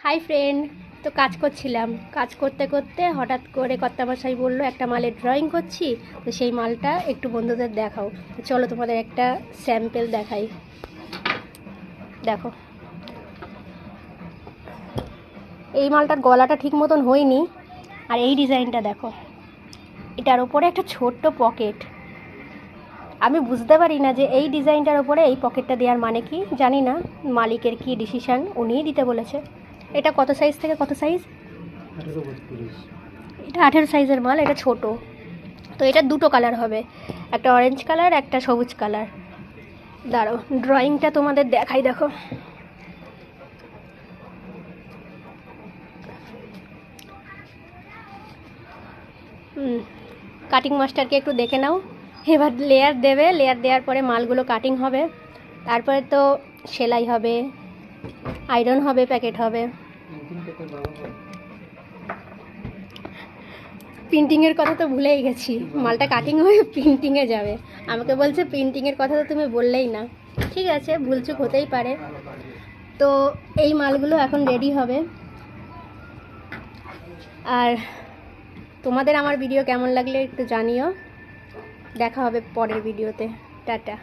Hi friend, তো কাজ করছিলাম। কাজ করতে করতে হঠাৎ করে কর্তামশাই বললো একটা মালের ড্রয়িং করছি, তো সেই মালটা একটু বন্ধুদের দেখাও। তো চলো তোমাদের একটা স্যাম্পল দেখাই। দেখো, এই মালটার গলাটা ঠিক মতন হয়নি, আর এই ডিজাইনটা দেখো, এটার ওপরে একটা ছোট্ট পকেট। আমি বুঝতে পারি না যে এই ডিজাইনটার ওপরে এই পকেটটা দেওয়ার মানে কি, জানি না মালিকের কি ডিসিশান, উনিই দিতে বলেছে। এটা কত সাইজ থেকে কত সাইজ? এটা 18 সাইজের মাল, এটা ছোট। তো এটা দুটো কালার হবে, একটা অরেঞ্জ কালার, একটা সবুজ কালার। দাঁড়াও, ড্রয়িংটা তোমাদের দেখাই। দেখো, কাটিং মাস্টারকে একটু দেখে নাও। এবার লেয়ার দেবে, লেয়ার দেওয়ার পরে মালগুলো কাটিং হবে, তারপরে তো সেলাই হবে, আয়রন হবে, প্যাকেট হবে। প্রিন্টিংয়ের কথা তো ভুলেই গেছি, মালটা কাটিং হয়ে প্রিন্টিংয়ে যাবে। আমাকে বলছে প্রিন্টিংয়ের কথা তো তুমি বললেই না। ঠিক আছে, ভুলচুক হতেই পারে। তো এই মালগুলো এখন রেডি হবে। আর তোমাদের আমার ভিডিও কেমন লাগলে একটু জানিও। দেখা হবে পরের ভিডিওতে। টাটা।